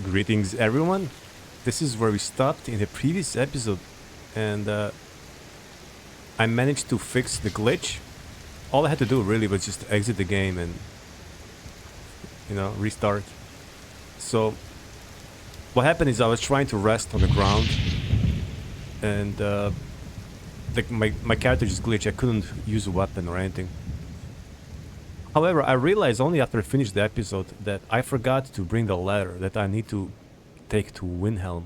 Greetings everyone, this is where we stopped in the previous episode, and I managed to fix the glitch. All I had to do really was just exit the game and, restart. So what happened is I was trying to rest on the ground, and my character just glitched. I couldn't use a weapon or anything. However, I realized only after I finished the episode that I forgot to bring the ladder that I need to take to Windhelm.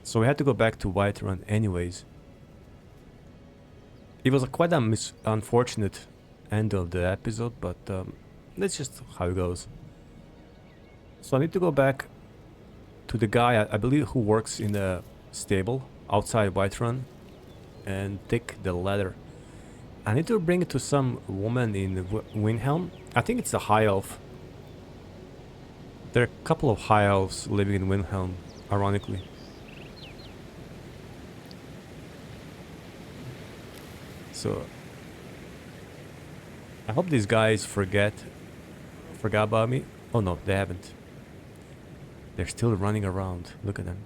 So we had to go back to Whiterun anyways. It was quite an unfortunate end of the episode, but that's just how it goes. So I need to go back to the guy, I believe, who works in the stable outside Whiterun and take the ladder. I need to bring it to some woman in Windhelm. I think it's a high elf. There are a couple of high elves living in Windhelm, ironically. So I hope these guys forgot about me. Oh no, they haven't. They're still running around. Look at them.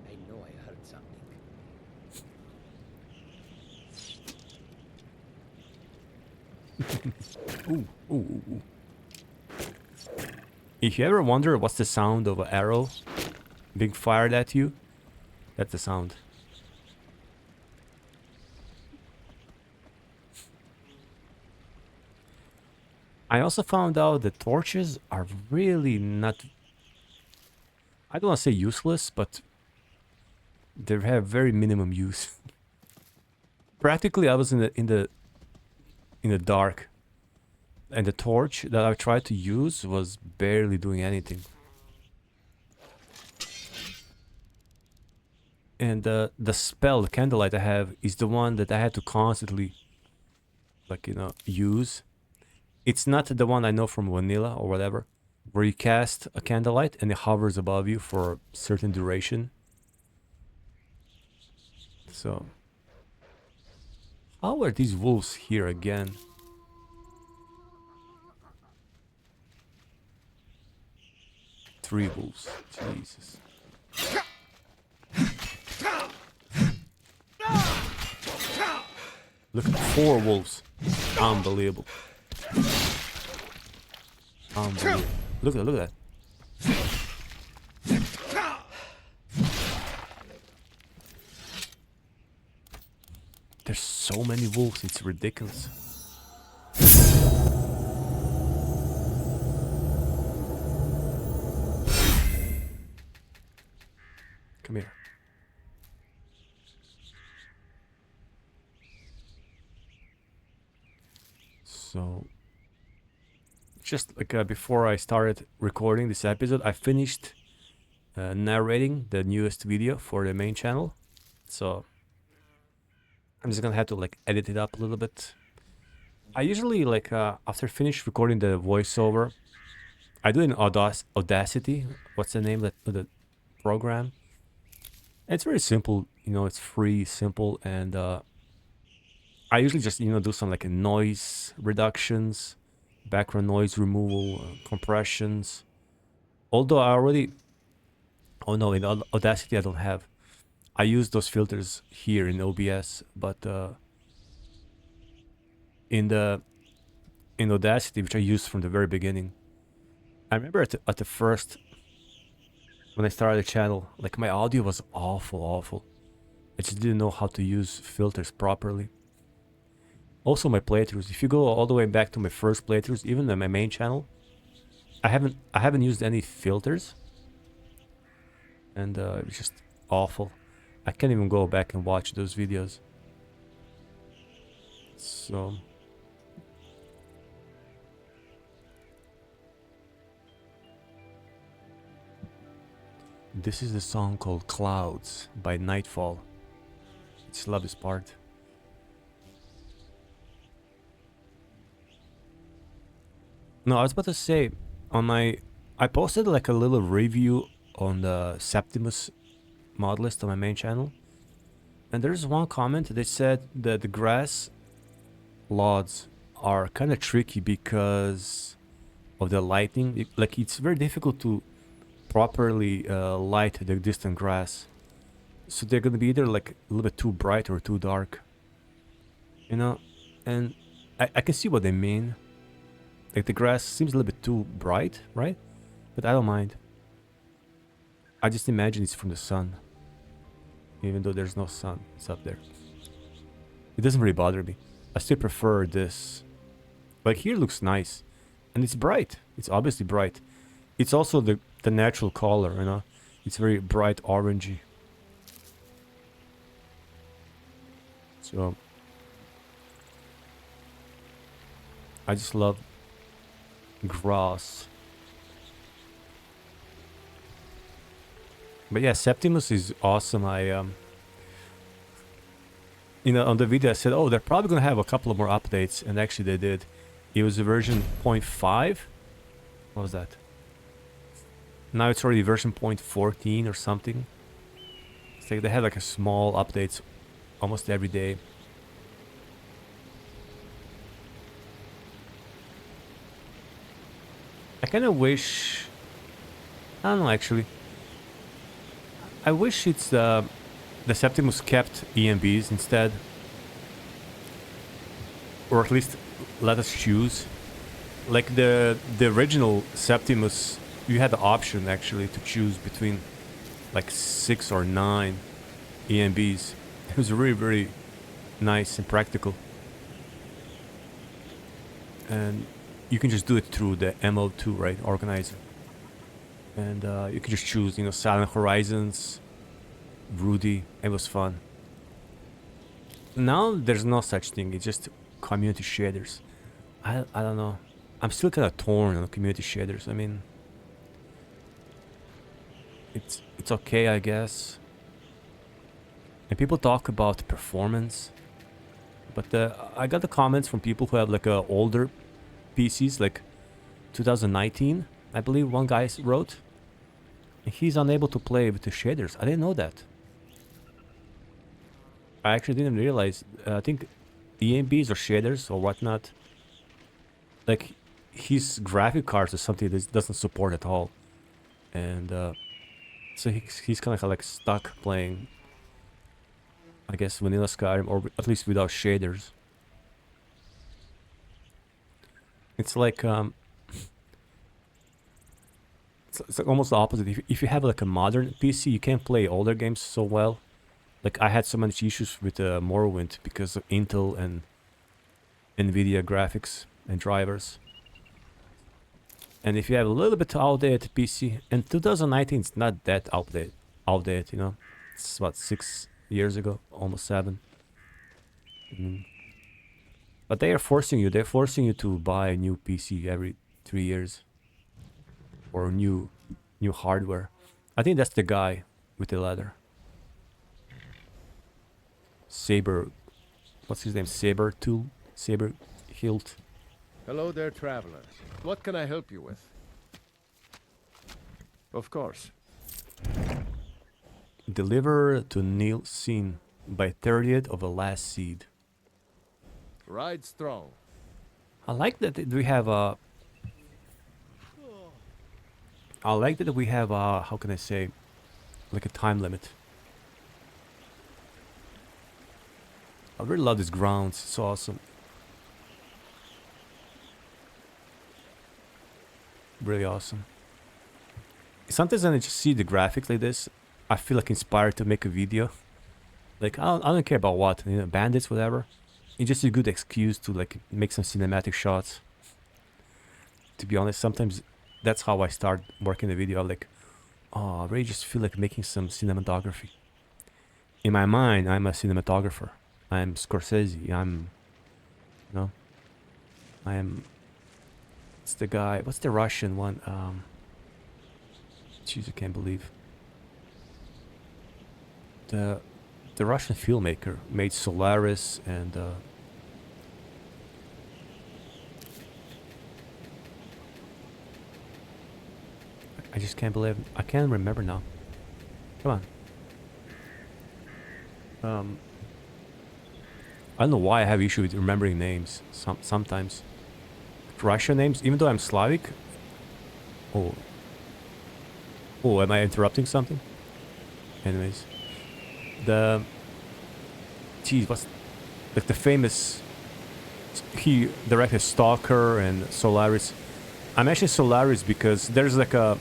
I know I heard something. Ooh. If you ever wonder what's the sound of an arrow being fired at you, that's the sound. I also found out that torches are really not... I don't want to say useless, but they have very minimum use. Practically, I was in the dark, and the torch that I tried to use was barely doing anything. And the spell, the candlelight I have, is the one that I had to constantly, use. It's not the one I know from vanilla or whatever, where you cast a candlelight and it hovers above you for a certain duration. So, how are these wolves here again? Three wolves, Jesus. Look at 4 wolves. Unbelievable. Unbelievable. Look at that. There's so many wolves, it's ridiculous. Come here. So, just before I started recording this episode, I finished narrating the newest video for the main channel. So, I'm just gonna have to edit it up a little bit. I usually after finish recording the voiceover, I do it in Audacity. What's the name of the program? It's very simple, it's free, simple, and I usually just do some noise reductions, background noise removal, compressions. Although I already, oh no, in Audacity I don't have. I use those filters here in OBS, but in Audacity, which I used from the very beginning, I remember at the first, when I started the channel, my audio was awful. I just didn't know how to use filters properly. Also my playthroughs, if you go all the way back to my first playthroughs, even on my main channel, I haven't used any filters, and it's just awful. I can't even go back and watch those videos. So this is the song called Clouds by Nightfall. I just love this part. No, I was about to say, I posted a little review on the Septimus mod list on my main channel, and there's one comment that said that the grass LODs are kind of tricky because of the lighting. Like it's very difficult to properly light the distant grass. So they're gonna be either like a little bit too bright or too dark. You know? And I can see what they mean. Like the grass seems a little bit too bright, right? But I don't mind. I just imagine it's from the sun. Even though there's no sun, it's up there. It doesn't really bother me. I still prefer this. Like here looks nice. And it's bright. It's obviously bright. It's also the natural color, you know? It's very bright orangey. So I just love grass. But yeah, Septimus is awesome. You know, on the video I said, oh, they're probably gonna have a couple of more updates, and actually they did. It was a version 0.5. What was that? Now it's already version 0.14 or something. It's like they had like a small updates almost every day. I kind of wish... I don't know, actually. I wish it's the Septimus kept EMBs instead. Or at least let us choose. Like the original Septimus, you had the option actually to choose between like 6 or 9 EMBs. It was really, really nice and practical. And you can just do it through the MO2, right? Organizer. And you can just choose, you know, Silent Horizons, Rudy. It was fun. Now there's no such thing. It's just community shaders. I don't know. I'm still kind of torn on community shaders. I mean, it's okay, I guess. And people talk about performance, but I got the comments from people who have like older PCs, like 2019, I believe one guy wrote. And he's unable to play with the shaders. I didn't know that. I actually didn't realize. I think EMBs or shaders or whatnot, like his graphic cards is something that doesn't support at all. And so he's kind of like stuck playing, I guess, vanilla Skyrim, or at least without shaders. It's like it's like almost the opposite. If you have like a modern PC, you can't play older games so well. Like I had so much issues with Morrowind because of Intel and Nvidia graphics and drivers. And if you have a little bit outdated PC, and 2019 is not that outdated, you know. It's what, 6 years ago, almost 7. But they're forcing you to buy a new PC every 3 years. Or new hardware. I think that's the guy with the leather. Saber, what's his name? Saber Hilt. Hello there, traveler. What can I help you with? Of course. Deliver to Neil Scene by 30th of the last seed. Ride strong. I like that we have a... how can I say, like a time limit. I really love these grounds. It's awesome. Really awesome. Sometimes when I just see the graphics like this, I feel like inspired to make a video. Like I don't care about what, you know, bandits, whatever. It's just a good excuse to like make some cinematic shots. To be honest, sometimes that's how I start working the video. I'm like, oh, I really just feel like making some cinematography. In my mind, I'm a cinematographer. I'm Scorsese. It's the guy. What's the Russian one? Jeez, I can't believe. The Russian filmmaker made Solaris and I just can't believe I can't remember now. Come on. I don't know why I have issue with remembering names. Sometimes Russian names, even though I'm Slavic. Oh, oh, am I interrupting something? Anyways, the geez, what's like the famous? He directed Stalker and Solaris. I mentioned Solaris because there's like a.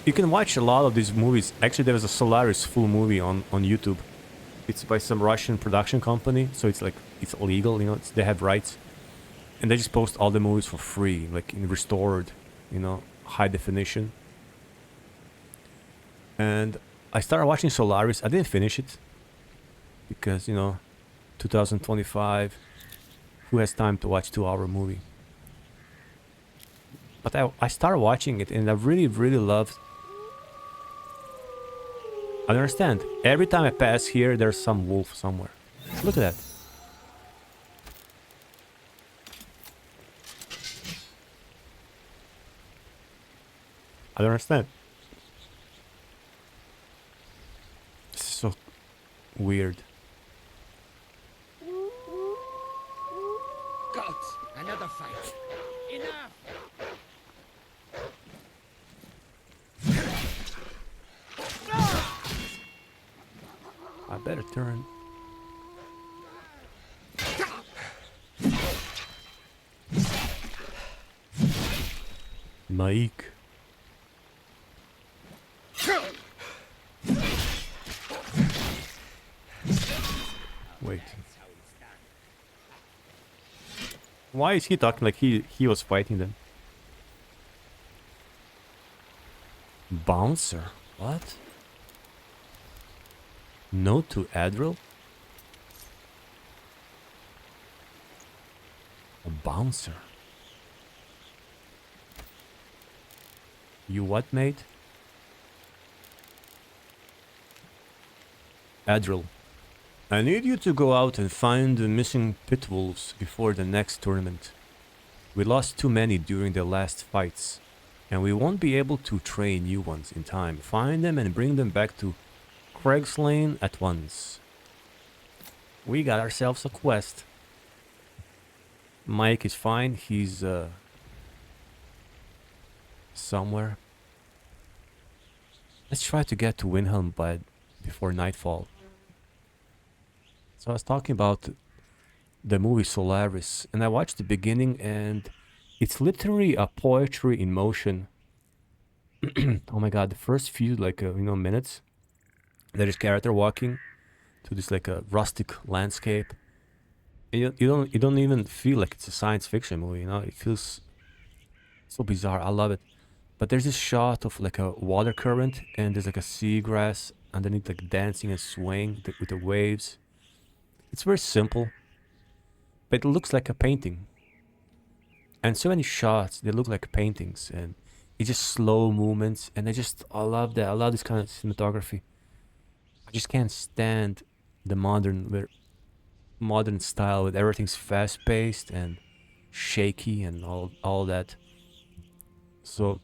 You can watch a lot of these movies. Actually, there was a Solaris full movie on YouTube. It's by some Russian production company, so it's like it's illegal, you know. They have rights, and they just post all the movies for free, like in restored, you know, high definition. And I started watching Solaris. I didn't finish it because, you know, 2025. Who has time to watch 2 hour movie? But I started watching it and I really, really loved. I understand. Every time I pass here, there's some wolf somewhere. Look at that. I don't understand. This is so weird. Gods, another fight. Enough! I better turn. Mike. Wait. Why is he talking like he was fighting them? Bouncer? What? No to Adril? A bouncer? You what, mate? Adril. I need you to go out and find the missing pit wolves before the next tournament. We lost too many during the last fights, and we won't be able to train new ones in time. Find them and bring them back to Craig's Lane at once. We got ourselves a quest. Mike is fine. He's somewhere. Let's try to get to Windhelm before nightfall. So I was talking about the movie Solaris, and I watched the beginning, and it's literally a poetry in motion. Oh my god, the first few minutes, there is character walking to this like a rustic landscape. And you don't even feel like it's a science fiction movie, you know? It feels so bizarre. I love it. But there's this shot of like a water current, and there's like a seagrass underneath, like dancing and swaying with the waves. It's very simple, but it looks like a painting. And so many shots, they look like paintings, and it's just slow movements, and I love that. I love this kind of cinematography. I just can't stand the modern style with everything's fast paced and shaky and all that. So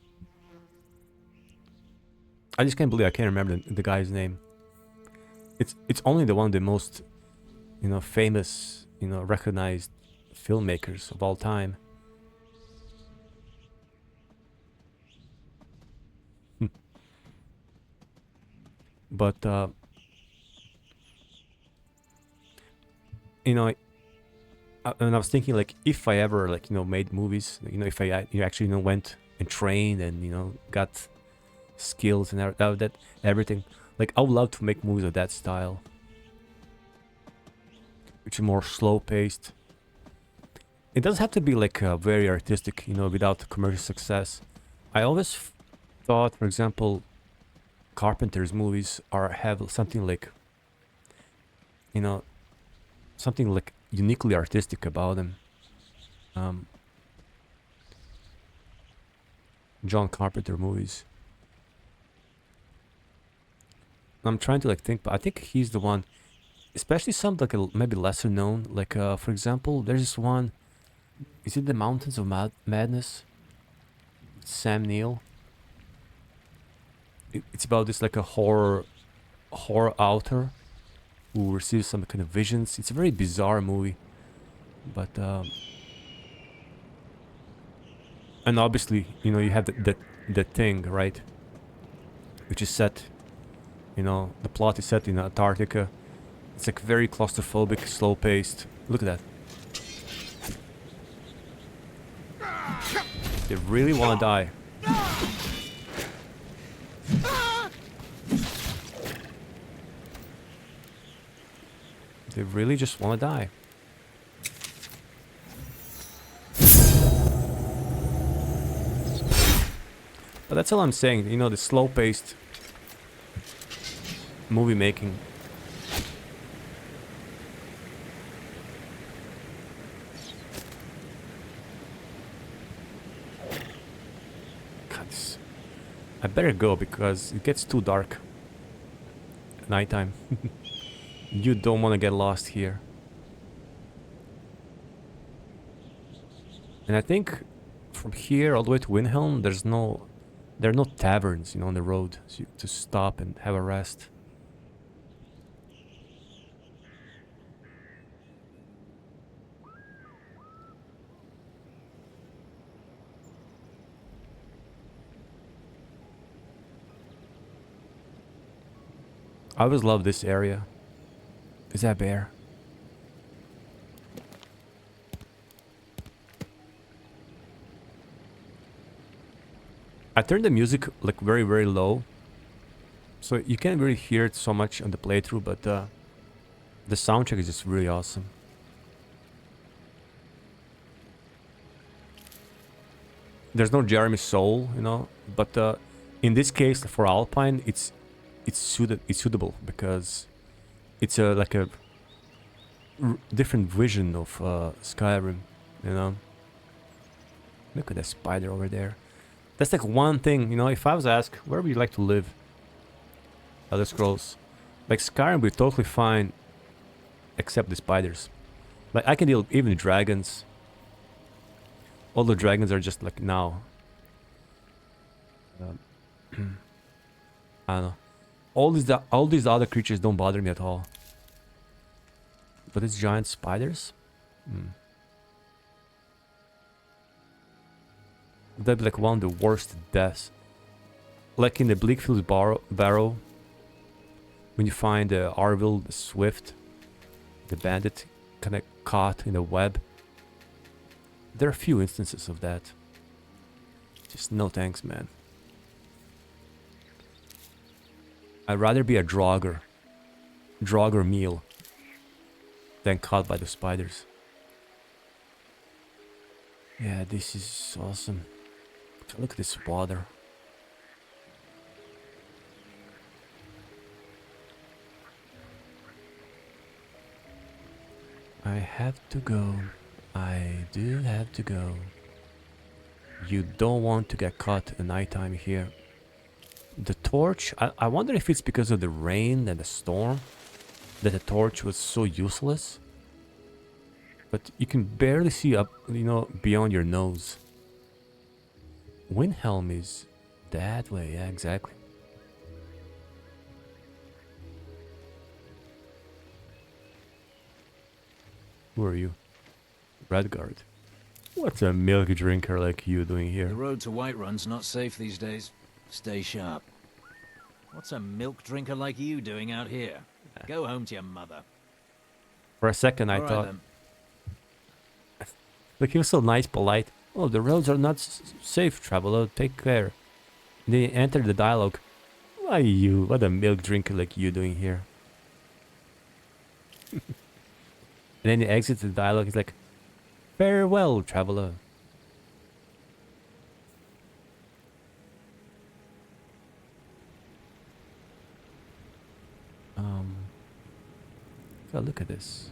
I just can't believe I can't remember the guy's name. It's only the one of the most, you know, famous, you know, recognized filmmakers of all time. But you know, and I was thinking, like, if I ever, like, you know, made movies, you know, if I you actually, you know, went and trained and, you know, got skills and that everything, like, I would love to make movies of that style, which is more slow paced. It doesn't have to be like very artistic, you know, without commercial success. I always thought, for example, Carpenter's movies have something like, you know, something like uniquely artistic about them. John Carpenter movies. I'm trying to like think, but I think he's the one, especially some like maybe lesser known. Like for example, there's this one. Is it The Mountains of Madness? Sam Neill. It's about this like a horror author who receives some kind of visions. It's a very bizarre movie, but and obviously, you know, you have the thing, right, which is set, you know, the plot is set in Antarctica. It's like very claustrophobic, slow-paced. Look at that. They really want to die. They really just want to die. But that's all I'm saying. You know, the slow-paced movie making. God, I better go because it gets too dark at nighttime. You don't want to get lost here. And I think from here all the way to Windhelm, there are no taverns, you know, on the road to stop and have a rest. I always love this area. Is that a bear? I turned the music like very, very low, so you can't really hear it so much on the playthrough, but the soundtrack is just really awesome. There's no Jeremy Soule, you know, but in this case for Alpine, it's suitable because it's like a different vision of Skyrim, you know. Look at that spider over there. That's like one thing, you know, if I was asked, where would you like to live? Elder Scrolls. Like Skyrim would be totally fine, except the spiders. Like I can deal with even the dragons. All the dragons are just like now. I don't know. All these other creatures don't bother me at all. But it's giant spiders? That'd be like one of the worst deaths. Like in the Bleakfield Barrow, when you find Arvil the Swift, the bandit, kind of caught in a web. There are a few instances of that. Just no thanks, man. I'd rather be a Draugr meal than caught by the spiders. Yeah, this is awesome. Look at this water. I have to go. I do have to go. You don't want to get caught at nighttime here. The torch, I wonder if it's because of the rain and the storm that the torch was so useless. But you can barely see up, you know, beyond your nose. Windhelm is that way, yeah, exactly. Who are you? Redguard. What's a milk drinker like you doing here? The road to Whiterun's not safe these days. Stay sharp. What's a milk drinker like you doing out here? Go home to your mother. For a second I All right, thought... then. Look, he was so nice, polite. Oh, the roads are not safe, traveler. Take care. And then he entered the dialogue. Why you? What a milk drinker like you doing here? And then he exits the dialogue. He's like, farewell, traveler. God, look at this.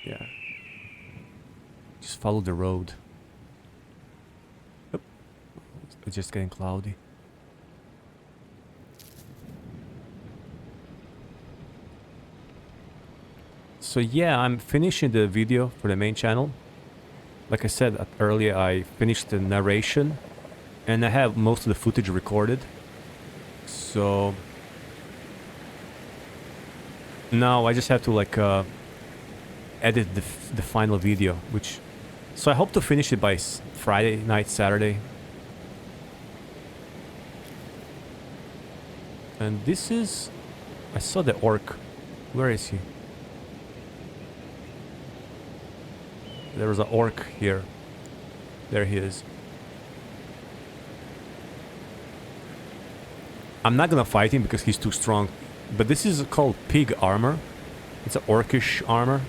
Yeah. Just follow the road. Oop. It's just getting cloudy. So yeah, I'm finishing the video for the main channel. Like I said earlier, I finished the narration And I have most of the footage recorded. So now I just have to like edit the final video, which... So I hope to finish it by Friday night, Saturday. And this is... I saw the orc. Where is he? There was an orc here. There he is. I'm not gonna fight him because he's too strong. But this is called pig armor. It's an orcish armor.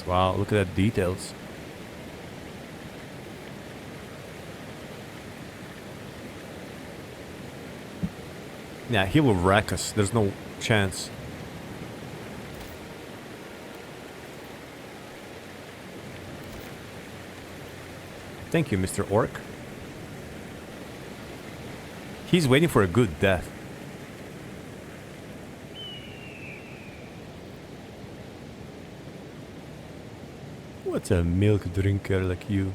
Wow, look at that details. Yeah, he will wreck us. There's no chance. Thank you, Mr. Orc. He's waiting for a good death. What's a milk drinker like you?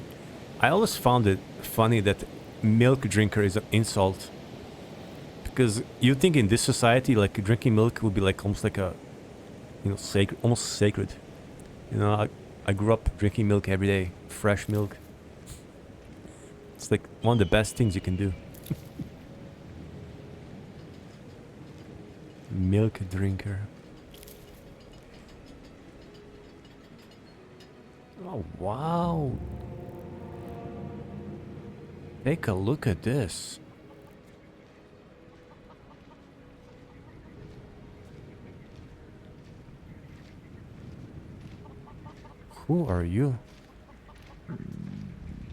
I always found it funny that milk drinker is an insult. Because you think in this society, like drinking milk would be like almost like a, you know, sacred, almost sacred. You know, I grew up drinking milk every day, fresh milk. It's like one of the best things you can do. Milk drinker. Oh, wow. Take a look at this. Who are you?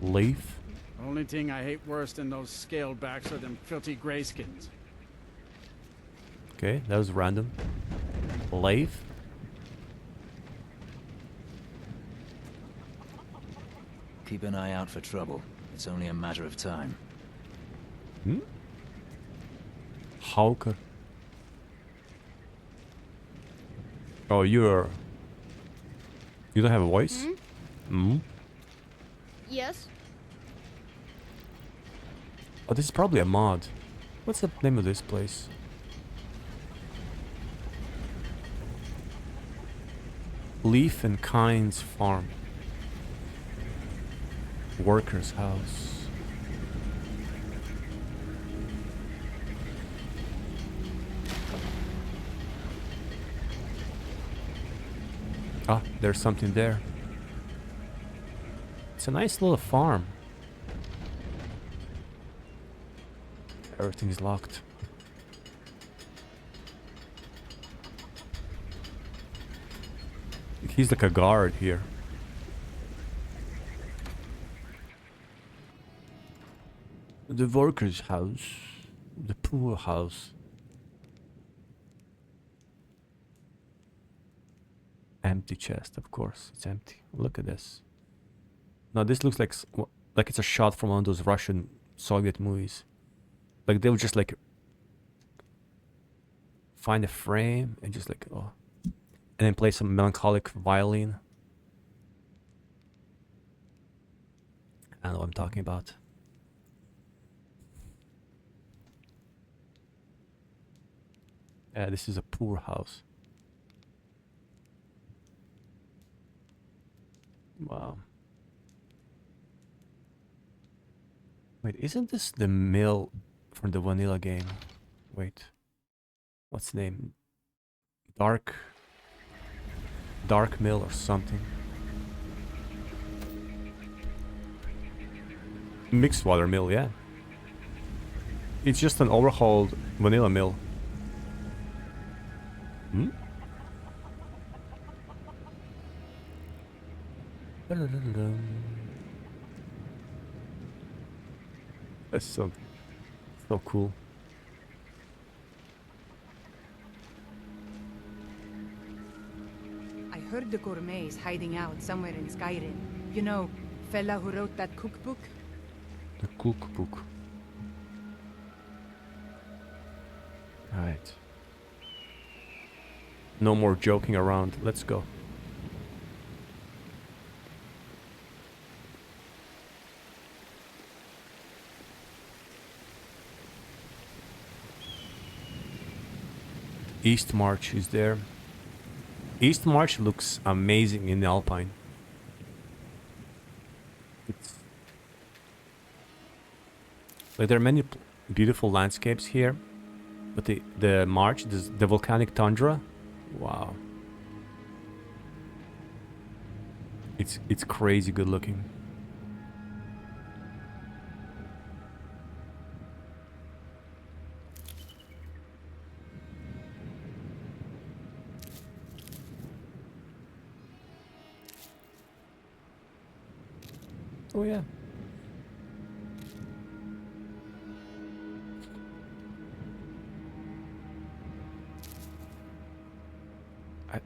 Leaf? Only thing I hate worse than those scaled backs are them filthy greyskins. Okay, that was random. Leaf? Keep an eye out for trouble. It's only a matter of time. Hmm? Hawker. Oh, you're... You don't have a voice? Hmm? Yes. Oh, this is probably a mod. What's the name of this place? Leaf and Kind's Farm. Worker's house. Ah, there's something there. It's a nice little farm. Everything's locked. He's like a guard here. The worker's house. The poor house. Empty chest, of course. It's empty. Look at this. Now this looks like it's a shot from one of those Russian Soviet movies. Like they would just like find a frame and just like, oh, and then play some melancholic violin. I know what I'm talking about. This is a poor house. Wow. Wait, isn't this the mill from the vanilla game? Wait. What's the name? Dark Mill or something. Mixwater Mill, yeah. It's just an overhauled vanilla mill. Hmm? That's so cool. I heard the gourmet is hiding out somewhere in Skyrim. You know, fella who wrote that cookbook? The cookbook. Alright. No more joking around. Let's go. East March is there. East March looks amazing in the Alpine. It's like there are many beautiful landscapes here, but the March, the volcanic tundra, wow, it's crazy good looking. Oh yeah.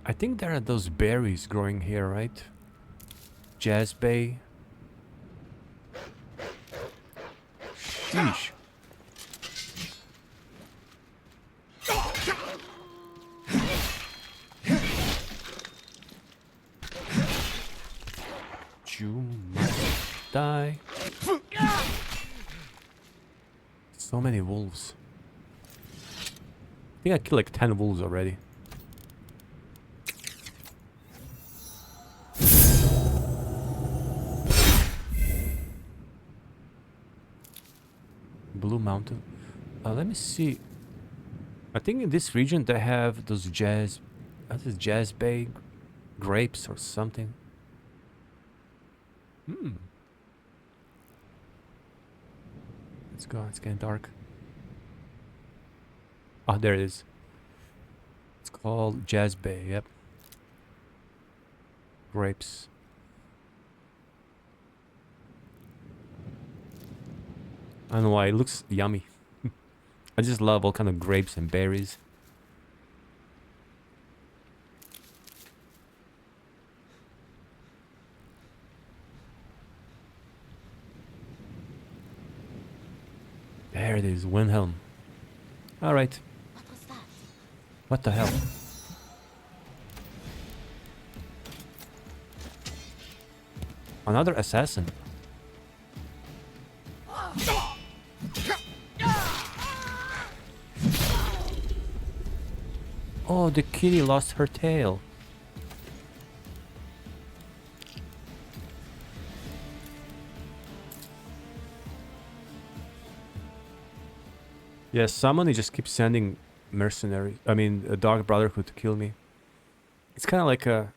I think there are those berries growing here, right? Jazz Bay. Sheesh. You must die. So many wolves. I think I killed like 10 wolves already. Blue Mountain. Let me see. I think in this region they have those Jazz Bay grapes or something. Let's go. It's getting dark. Oh, there it is. It's called Jazz Bay. Yep. Grapes. I don't know why, it looks yummy. I just love all kind of grapes and berries. There it is, Windhelm. Alright. What was that? What the hell? Another assassin. Oh, the kitty lost her tail. Yes, somebody just keeps sending mercenaries. I mean, a Dark Brotherhood to kill me. It's kind of like a...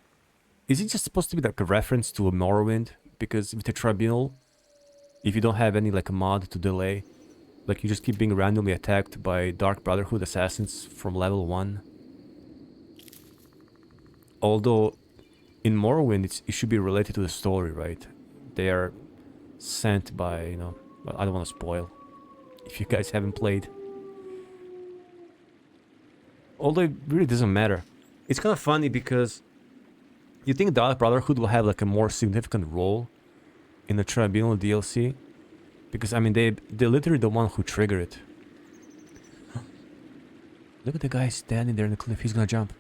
Is it just supposed to be like a reference to a Morrowind? Because with the Tribunal, if you don't have any like a mod to delay, like you just keep being randomly attacked by Dark Brotherhood assassins from level 1. Although in Morrowind it should be related to the story, right? They are sent by, you know, well, I don't want to spoil if you guys haven't played. Although it really doesn't matter. It's kind of funny because you think Dark Brotherhood will have like a more significant role in the Tribunal DLC, because I mean they're literally the one who trigger it. Look at the guy standing there in the cliff. He's gonna jump.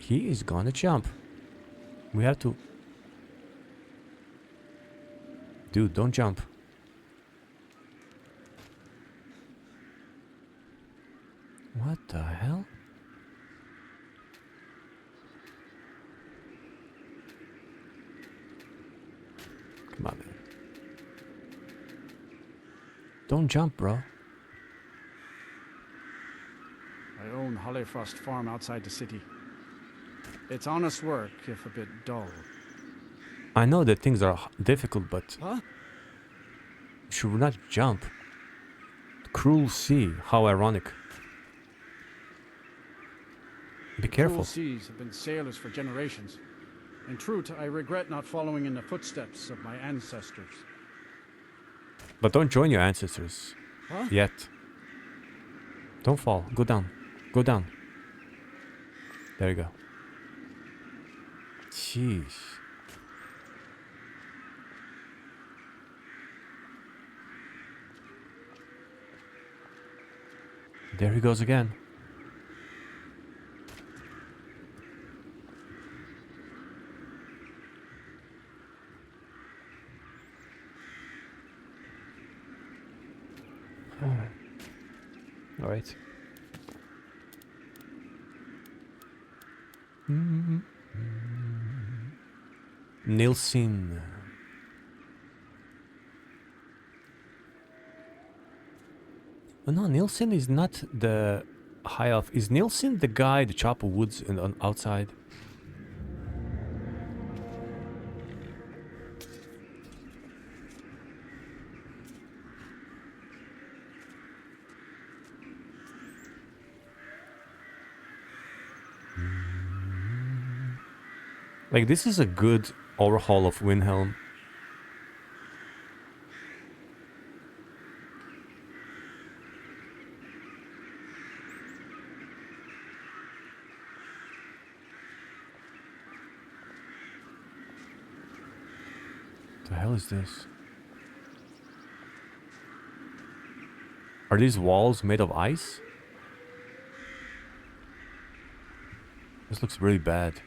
He is gonna jump. We have to... Dude, don't jump. What the hell? Come on, man. Don't jump, bro. I own Hollyfrost Farm outside the city. It's honest work, if a bit dull. I know that things are difficult, but... Huh? Should we not jump? Cruel sea, how ironic. Be careful. Cruel seas have been sailors for generations. In truth, I regret not following in the footsteps of my ancestors. But don't join your ancestors. Huh? Yet. Don't fall. Go down. Go down. There you go. Jeez. There he goes again. All right. Nilsin. Oh, no, Nilsin is not the high elf. Is Nilsin the guy, the chop of woods on outside? Like, this is a good overhaul of Windhelm. What the hell is this? Are these walls made of ice? This looks really bad.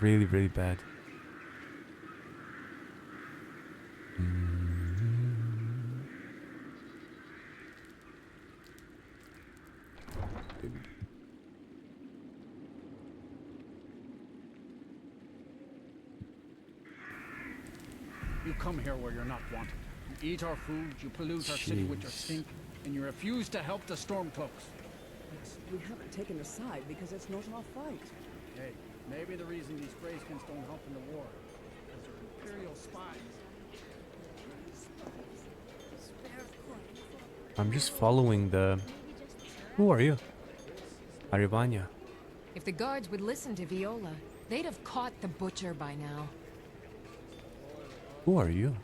Really, really bad. You come here where you're not wanted. You eat our food, you pollute our city with your Jeez. stink, and you refuse to help the Stormcloaks. We haven't taken a side because it's not our fight. Hey, maybe the reason these Greyskins don't help in the war is they're Imperial spies. I'm just following the... Who are you? Arivania. If the guards would listen to Viola, they'd have caught the butcher by now. Who are you?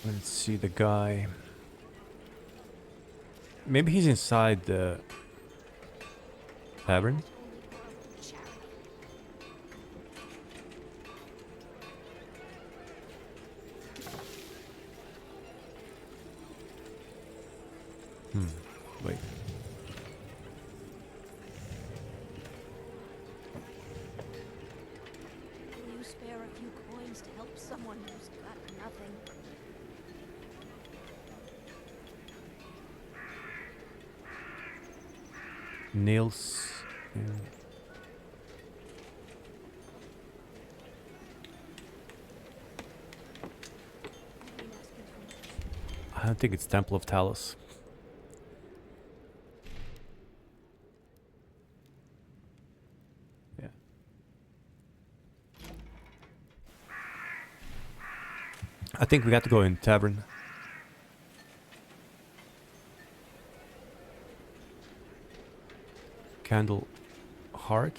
Let's see the guy. Maybe he's inside the tavern. Wait. Will you spare a few coins to help someone who's got nothing? Nails. Yeah. I don't think it's Temple of Talos. Yeah. I think we got to go in tavern. Candle heart.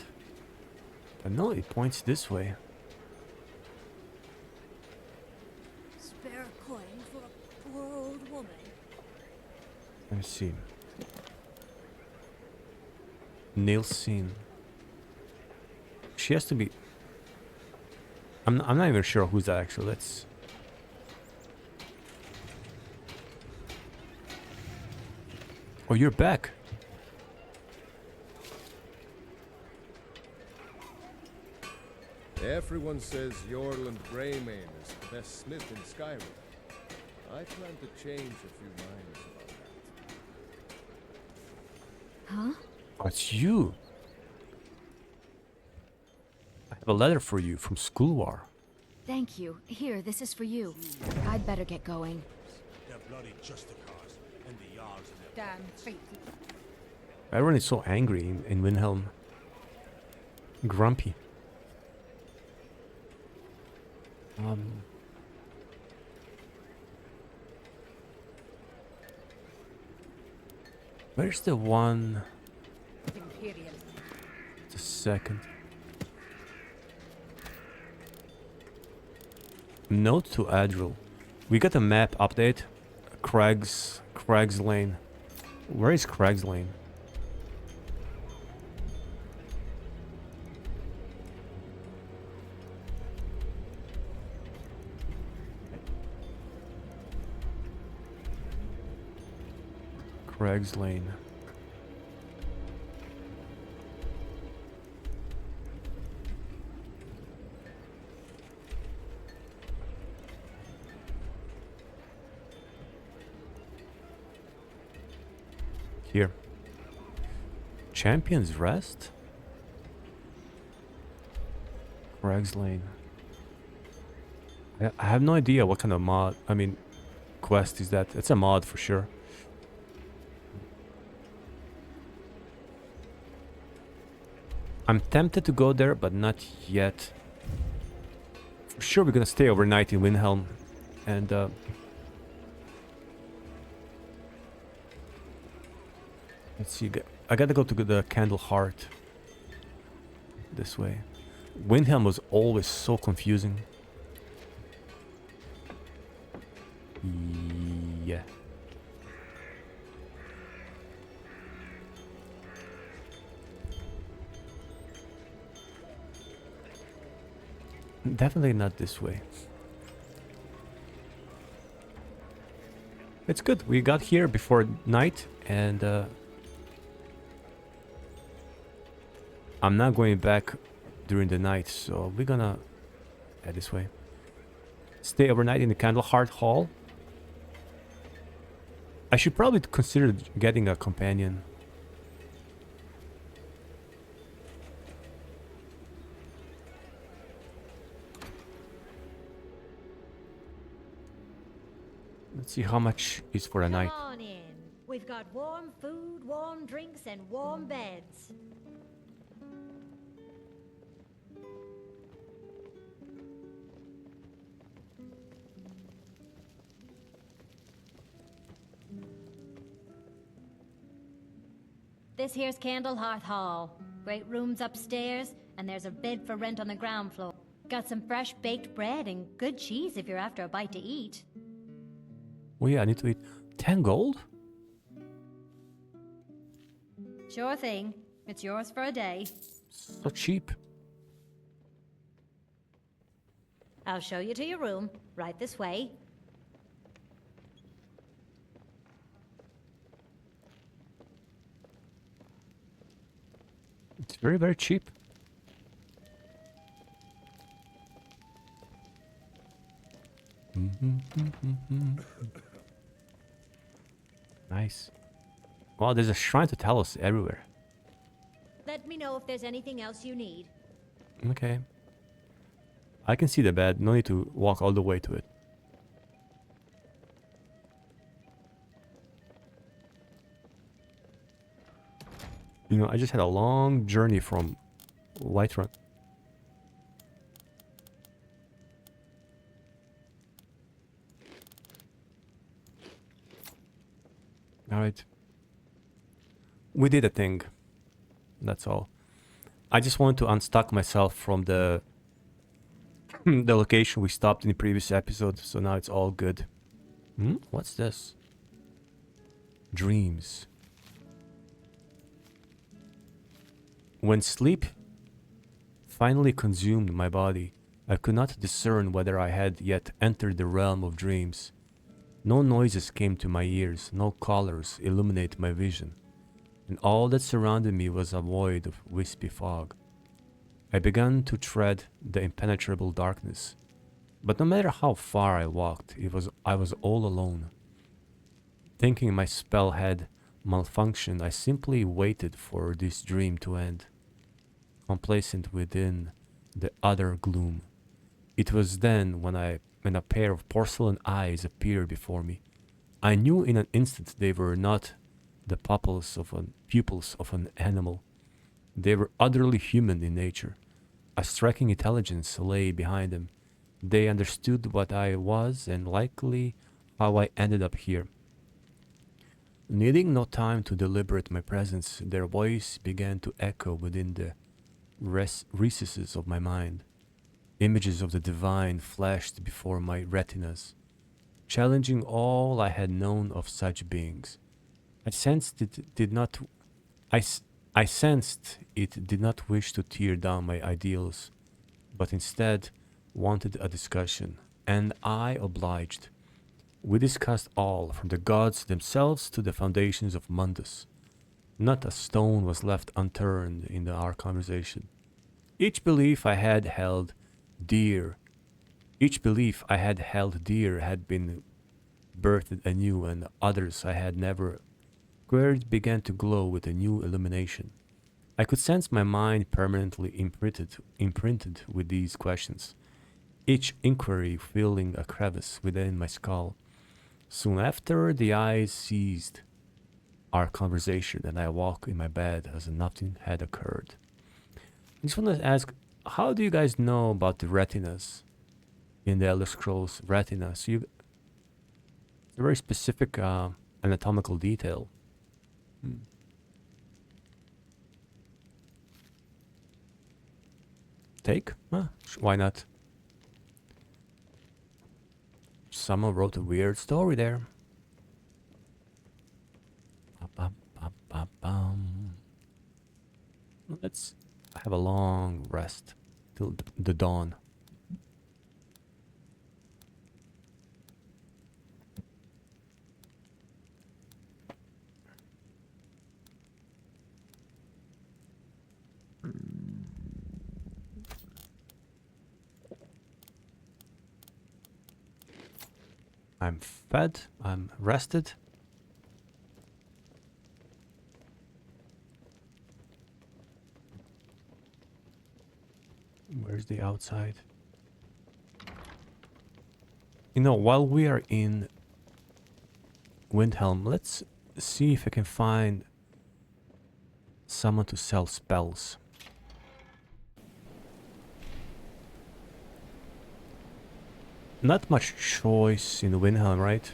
But no, it points this way. Spare a coin for a poor old woman. Let me see. Nilsin. She has to be... I'm not even sure who's that actually. Let's... Oh, you're back. Everyone says Yorland Greymane is the best smith in Skyrim. I plan to change a few minds about that. Huh? Oh, it's you. I have a letter for you from Schoolwar. Thank you. Here, this is for you. I'd better get going. They're bloody justicars, and the yards in their Damn feet. Everyone is so angry in Windhelm. Grumpy. Where's the one? Imperial. The second. Note to Adril. We got a map update. Craig's Lane. Where is Craig's Lane? Craig's Lane. Here. Champion's Rest? Craig's Lane. I have no idea what kind of mod, I mean, quest is that. It's a mod for sure. I'm tempted to go there, but not yet. For sure we're gonna stay overnight in Windhelm. And let's see, I gotta go to the Candle Heart. This way. Windhelm was always so confusing. Yeah. Definitely not this way. It's good. We got here before night, and I'm not going back during the night, so we're gonna head this way. Stay overnight in the Candleheart Hall. I should probably consider getting a companion. Let's see how much is for a night. Come on in. We've got warm food, warm drinks, and warm beds. This here's Candlehearth Hall. Great rooms upstairs, and there's a bed for rent on the ground floor. Got some fresh baked bread and good cheese if you're after a bite to eat. Oh yeah, I need to eat 10 gold? Sure thing. It's yours for a day. So cheap. I'll show you to your room. Right this way. It's very, very cheap. Nice. Wow, there's a shrine to Talos everywhere. Let me know if there's anything else you need. Okay. I can see the bed. No need to walk all the way to it. You know, I just had a long journey from Whiterun. Alright. We did a thing. That's all. I just wanted to unstuck myself from the the location we stopped in the previous episode, so now it's all good. What's this? Dreams. When sleep finally consumed my body, I could not discern whether I had yet entered the realm of dreams. No noises came to my ears, no colors illuminate my vision, and all that surrounded me was a void of wispy fog. I began to tread the impenetrable darkness, but no matter how far I walked, I was all alone. Thinking my spell had malfunctioned, I simply waited for this dream to end, complacent within the utter gloom. It was then when a pair of porcelain eyes appeared before me. I knew in an instant they were not the pupils of an animal. They were utterly human in nature. A striking intelligence lay behind them. They understood what I was and likely how I ended up here. Needing no time to deliberate my presence, their voice began to echo within the recesses of my mind. Images of the divine flashed before my retinas, challenging all I had known of such beings. I sensed it did not wish to tear down my ideals, but instead wanted a discussion, and I obliged. We discussed all, from the gods themselves to the foundations of Mundus. Not a stone was left unturned in our conversation. Each belief I had held dear had been birthed anew, and others I had never queried began to glow with a new illumination. I could sense my mind permanently imprinted with these questions, each inquiry filling a crevice within my skull. Soon after, the eyes ceased our conversation, and I woke in my bed as if nothing had occurred. I just want to ask, how do you guys know about the retinas in the Elder Scrolls retina? So it's a very specific anatomical detail. Take? Why not? Someone wrote a weird story there. Let's have a long rest till the dawn. I'm fed, I'm rested. Where's the outside? You know, while we are in Windhelm, let's see if I can find someone to sell spells. Not much choice in Windhelm, right?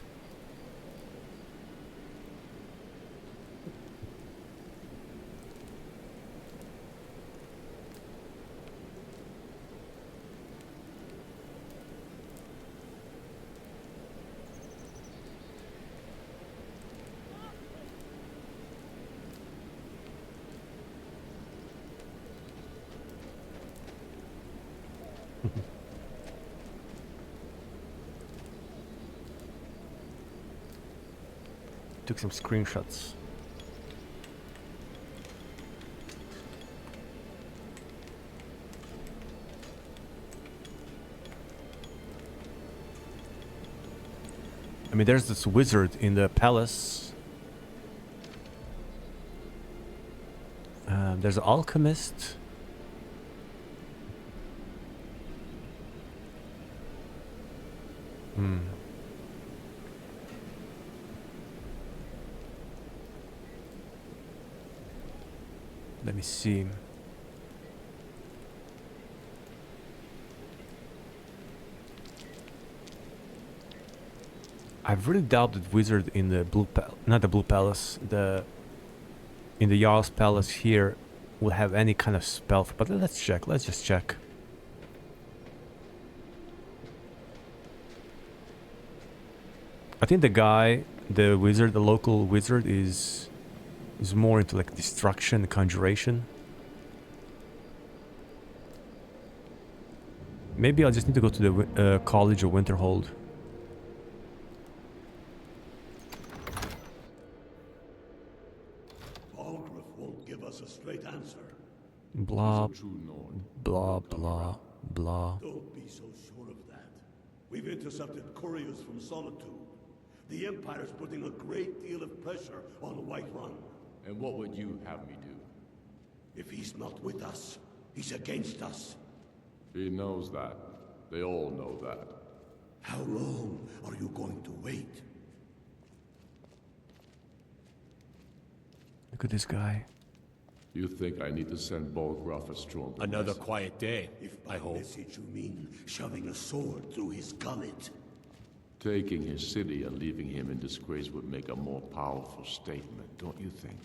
Took some screenshots. I mean, there's this wizard in the palace. There's an alchemist. Let me see. I've really doubted wizard in the not the blue palace, in the Jarl's palace here will have any kind of spell, but let's check. Let's just check. I think the wizard, the local wizard is more into like destruction, conjuration. Maybe I'll just need to go to the College of Winterhold. Balgruuf won't give us a straight answer. Blah, blah, blah, blah. Don't be so sure of that. We've intercepted couriers from Solitude. The Empire's putting a great deal of pressure on Whiterun. And what would you have me do? If he's not with us, he's against us. He knows that. They all know that. How long are you going to wait? Look at this guy. You think I need to send Balgruuf a strong Another message? quiet day, If I by hope. message you mean shoving a sword through his gullet. Taking his city and leaving him in disgrace would make a more powerful statement, don't you think?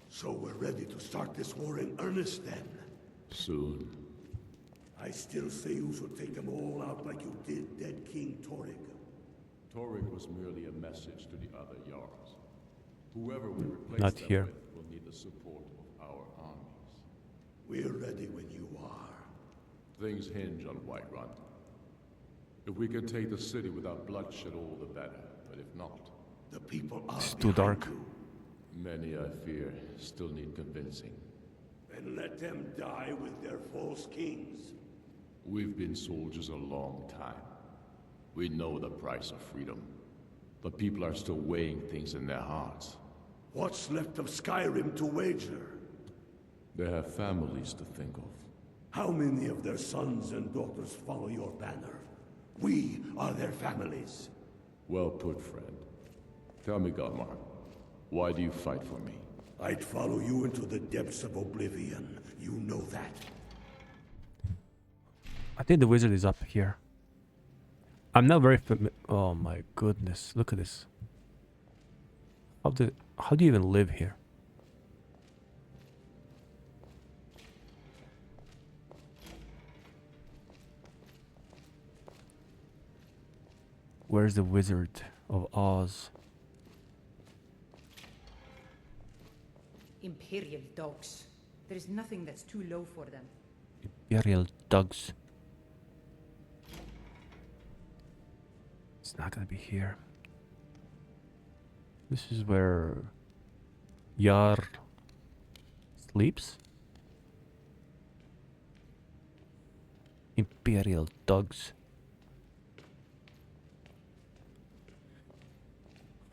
So we're ready to start this war in earnest then. Soon. I still say you should take them all out like you did dead King Torrig. Torrig was merely a message to the other Jarls. Whoever we replace Not them here. with will need the support of our armies. We're ready when you are. Things hinge on Whiterun. If we can take the city without bloodshed, all the better. but if not, The people are It's too behind dark. you. many, I fear, still need convincing. And let them die with their false kings. We've been soldiers a long time. We know the price of freedom. But people are still weighing things in their hearts. What's left of Skyrim to wager? They have families to think of. How many of their sons and daughters follow your banner? We are their families. Well put, friend. Tell me, Godmar, why do you fight for me? I'd follow you into the depths of oblivion. You know that. I think the wizard is up here. I'm not very familiar. Oh my goodness! Look at this. How do you even live here? Where's the Wizard of Oz? Imperial dogs. There is nothing that's too low for them. Imperial dogs. It's not gonna be here. This is where Yar sleeps. Imperial dogs.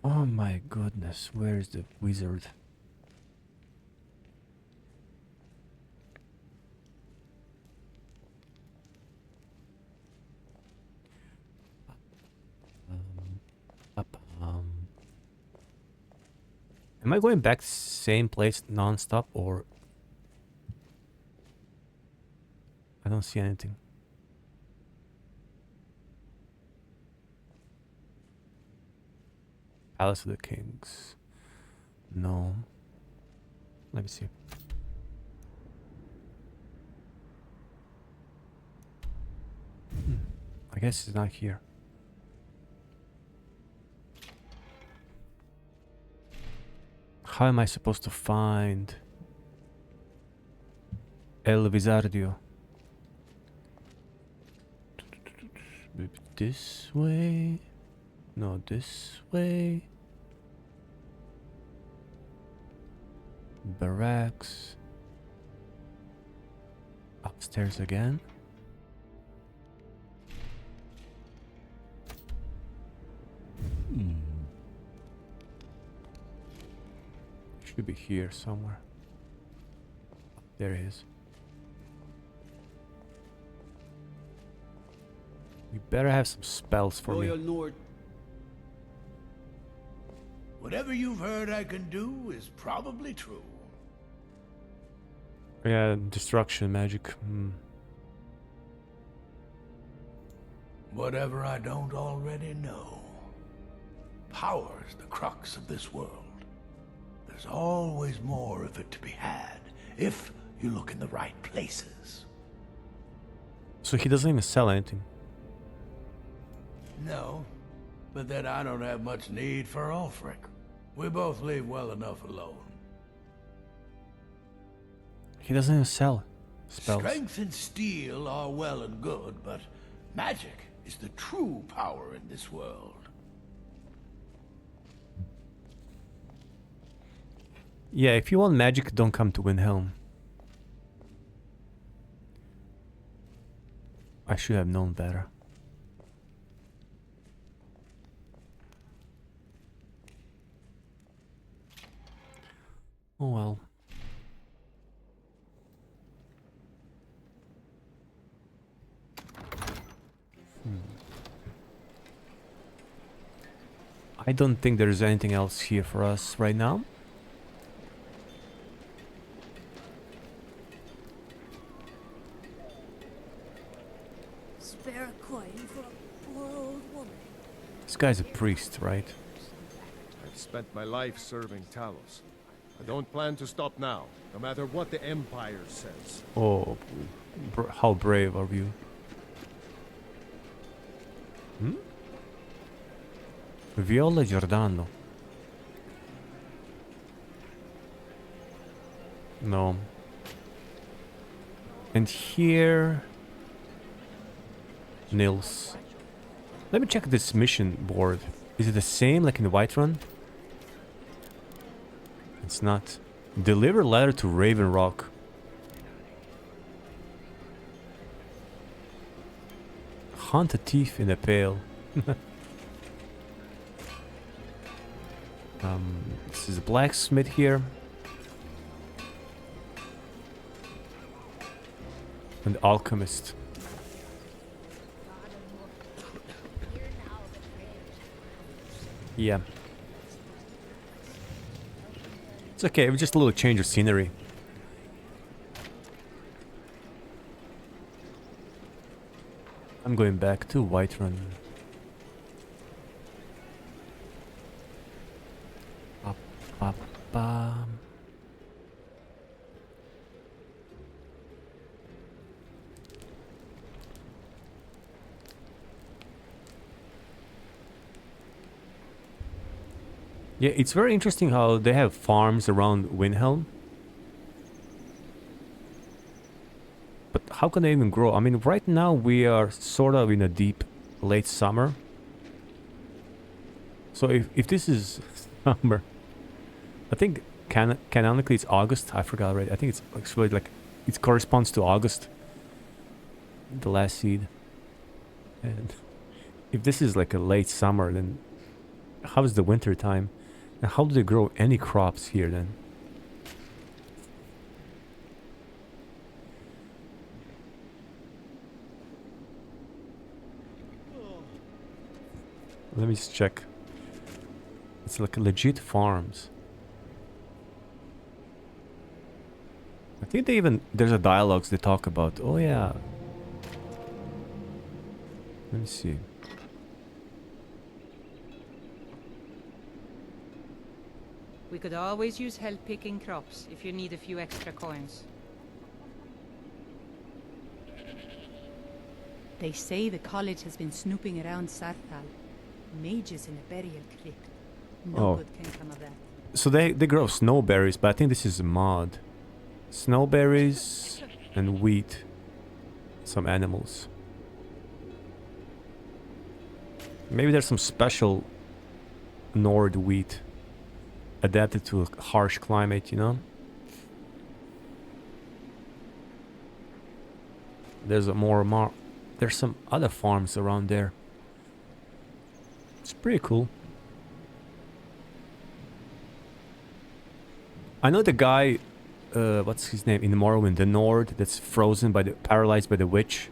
Oh my goodness, where's the wizard? Am I going back same place non-stop, or I don't see anything? Palace of the Kings. No. Let me see. I guess it's not here. How am I supposed to find El Vizardio? Maybe this way? No, this way. Barracks. Upstairs again. Should be here somewhere. There he is. You better have some spells for Royal me. Lord. Whatever you've heard I can do is probably true. Yeah, destruction magic. Whatever I don't already know. Power's the crux of this world. There's always more of it to be had, if you look in the right places. So he doesn't even sell anything. No, but then I don't have much need for Ulfric. We both leave well enough alone. He doesn't even sell spells. Strength and steel are well and good, but magic is the true power in this world. Yeah, if you want magic, don't come to Windhelm. I should have known better. Oh well. I don't think there's anything else here for us right now. Spare a coin for a poor old woman. This guy's a priest, right? I've spent my life serving Talos. I don't plan to stop now, no matter what the Empire says. Oh, how brave are you? Viola Giordano. No. And here... Nils. Let me check this mission board. Is it the same like in Whiterun? It's not. Deliver letter to Raven Rock. Hunt a thief in a pail. This is a blacksmith here. An alchemist. Yeah. It's okay, it was just a little change of scenery. I'm going back to Whiterun. Ba, ba, ba. Yeah, it's very interesting how they have farms around Windhelm. But how can they even grow? I mean, right now we are sort of in a deep late summer. So if this is summer, I think canonically it's August. I forgot already. I think it's actually like it corresponds to August, the last seed. And if this is like a late summer, then how is the winter time? And how do they grow any crops here then? Let me just check. It's like legit farms. I think they even... There's a dialogues they talk about. Oh yeah. Let me see. We could always use help picking crops if you need a few extra coins. They say the college has been snooping around Sarthal. Mages in a burial crypt. No good can come of that. So they grow snowberries, but I think this is a mod. Snowberries and wheat. Some animals. Maybe there's some special Nord wheat adapted to a harsh climate, you know? There's a more there's some other farms around there. It's pretty cool. I know the guy, what's his name in Morrowind, the Nord that's frozen by the paralyzed by the witch.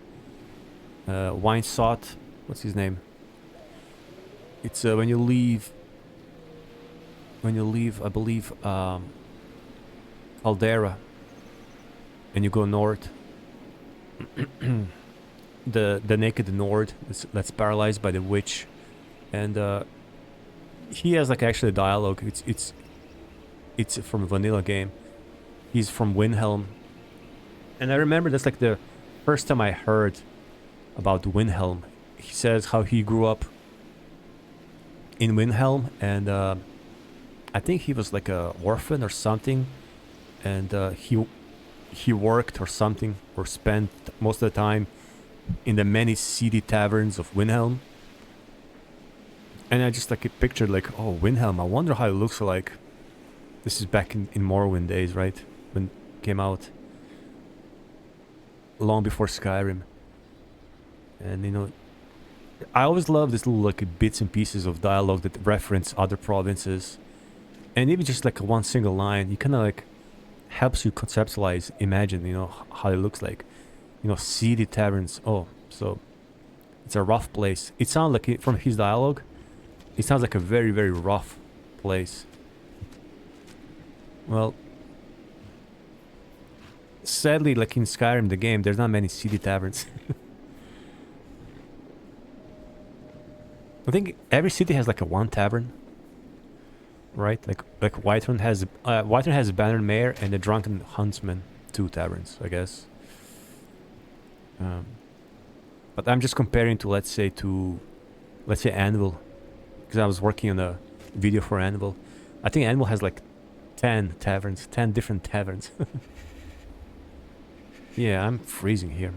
Winesot, what's his name? It's when you leave, I believe, Caldera, and you go north. the naked Nord that's paralyzed by the witch, and he has like actually a dialogue. It's from a vanilla game. He's from Windhelm, and I remember that's like the first time I heard about Windhelm. He says how he grew up in Windhelm, and I think he was like a orphan or something, and he worked or something, or spent most of the time in the many seedy taverns of Windhelm. And I just like pictured like, oh, Windhelm, I wonder how it looks like. This is back in Morrowind days, right? When it came out. Long before Skyrim. And you know, I always love this little like bits and pieces of dialogue that reference other provinces. And even just like one single line, you kind of like helps you conceptualize, imagine, you know, how it looks like. You know, seedy taverns. Oh, so it's a rough place. It sounds like, from his dialogue, it sounds like a very, very rough place. Well, sadly, like in Skyrim, the game, there's not many seedy taverns. I think every city has like a one tavern, right? Like Whiterun has a Bannered Mare and the Drunken Huntsman, 2 taverns, I guess. But I'm just comparing to let's say Anvil, because I was working on a video for Anvil. I think Anvil has like 10 taverns, 10 different taverns. Yeah, I'm freezing here.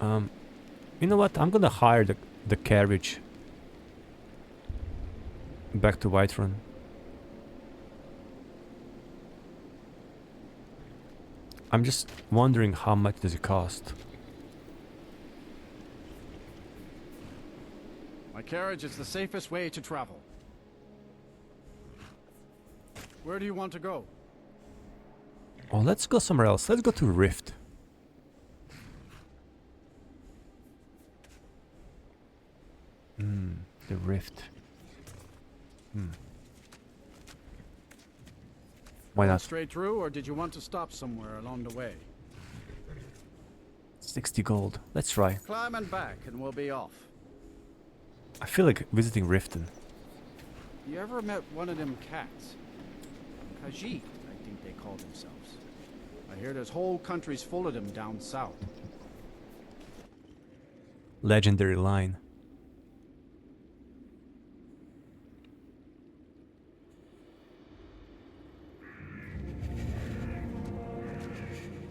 You know what? I'm gonna hire the carriage. back to Whiterun. I'm just wondering how much does it cost. My carriage is the safest way to travel. Where do you want to go? Oh, let's go somewhere else. Let's go to Rift. The Rift. Why not? Straight through, or did you want to stop somewhere along the way? 60 gold. Let's try. Climb and back, and we'll be off. I feel like visiting Riften. You ever met one of them cats? Khajiit, I think they call themselves. I hear there's whole countries full of them down south. Legendary line.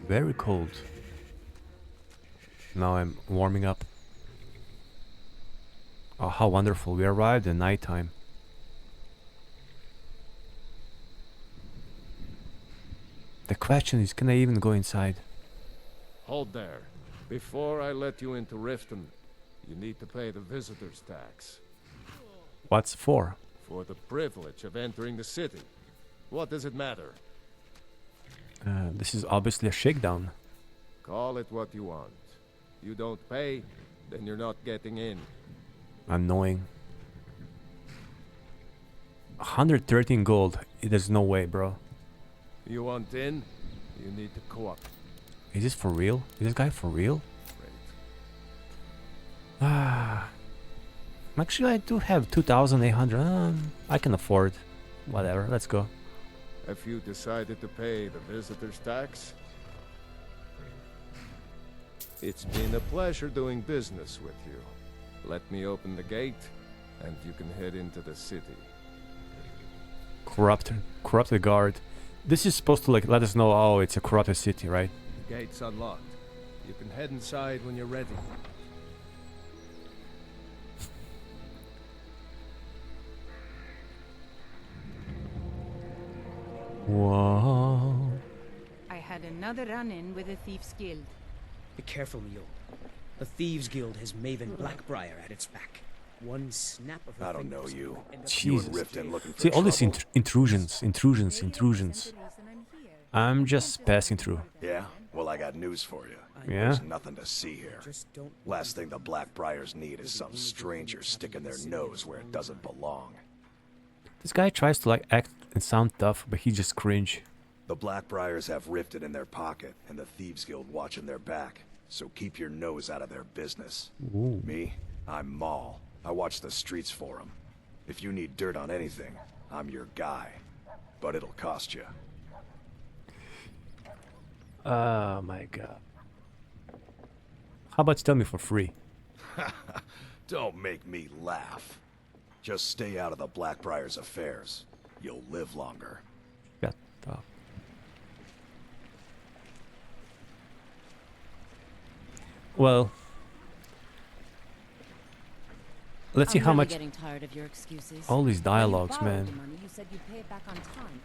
Very cold. Now I'm warming up. Oh, how wonderful. We arrived at nighttime. The question is, can I even go inside? Hold there. Before I let you into Riften, you need to pay the visitor's tax. What's for? For the privilege of entering the city. What does it matter? This is obviously a shakedown. Call it what you want. You don't pay, then you're not getting in. Annoying. 113 gold. There's no way, bro. You want in? You need to co-op. Is this for real? Is this guy for real? Ah. Actually, I do have 2,800. I can afford. Whatever, let's go. Have you decided to pay the visitor's tax? It's been a pleasure doing business with you. Let me open the gate, and you can head into the city. Corrupted guard. This is supposed to like let us know, oh, it's a corrupted city, right? The gate's unlocked. You can head inside when you're ready. Whoa. I had another run-in with the Thieves' Guild. Be careful, Mule. The Thieves' Guild has Maven Blackbriar at its back. One snap of her I don't know fingers you. and the You and Jesus. Riften looking for See, all these trouble. intrusions. I'm just passing through. Yeah? Well, I got news for you. Yeah? There's nothing to see here. Just don't Last thing the Blackbriars need is some stranger sticking their nose where it doesn't belong. This guy tries to like act and sound tough, but he just cringe. The Blackbriars have Riften in their pocket, and the Thieves Guild watching their back. So keep your nose out of their business. Ooh. Me? I'm Maul. I watch the streets for them. If you need dirt on anything, I'm your guy. But it'll cost you. Oh my god. How about you tell me for free? Don't make me laugh. Just stay out of the Blackbriars' affairs. You'll live longer. Shut up. Well, let's see I'm how really much. getting tired of your excuses. All these When you dialogues, borrowed man. the money, you said you'd pay it back on time.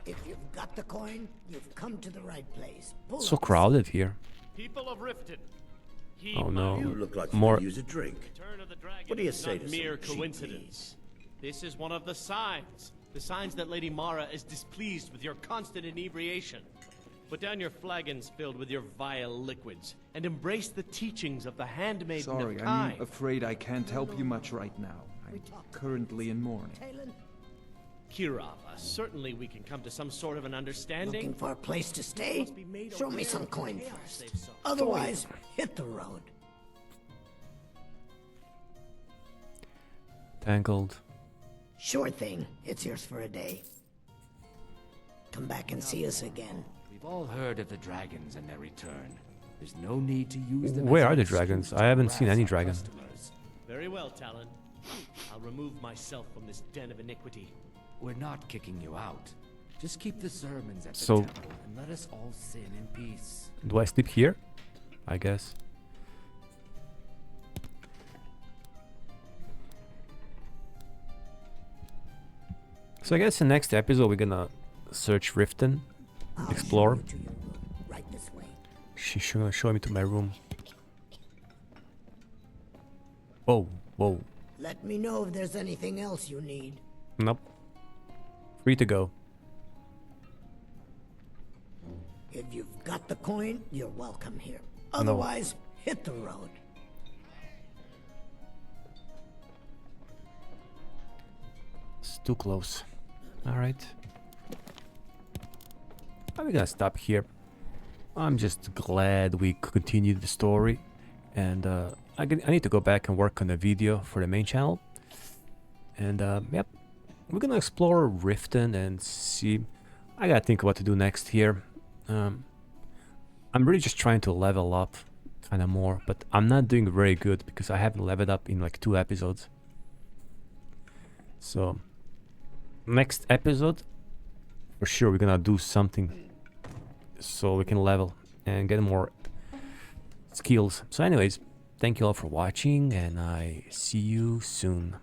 If you've got the coin, you've come to the right place. Pull So up. crowded here. People of Riften. Oh no. You look like you More. could use a drink. Turn of the dragon What do you is say not to mere some cheap coincidence. This is one of the signs. The signs that Lady Mara is displeased with your constant inebriation. Put down your flagons filled with your vile liquids and embrace the teachings of the handmaiden Sorry, of Kai. I'm afraid I can't help you much right now. I'm currently in mourning. Kirava, certainly we can come to some sort of an understanding. Looking for a place to stay? Show me some coin first. Otherwise, hit the road. Tangled. Sure thing. It's yours for a day. Come back and see us again. We've all heard of the dragons and their return. There's no need to use them. Where as are an the excuse dragons? to I haven't seen harass any our dragon. customers. Very well, Talon. I'll remove myself from this den of iniquity. We're not kicking you out. Just keep the sermons at the So- temple and let us all sin in peace. Do I sleep here? I guess. So I guess in the next episode we're gonna search Riften, explore. Right this way. She's gonna show me to my room. Whoa, whoa. Let me know if there's anything else you need. Nope. Free to go. If you've got the coin, you're welcome here. Otherwise, hit the road. It's too close. Alright. I'm gonna stop here. I'm just glad we continued the story. And I need to go back and work on a video for the main channel. And yep. We're gonna explore Riften and see. I gotta think what to do next here. I'm really just trying to level up kind of more, but I'm not doing very good because I haven't leveled up in like 2 episodes. So next episode for sure we're gonna do something so we can level and get more skills. So anyways, thank you all for watching and I see you soon.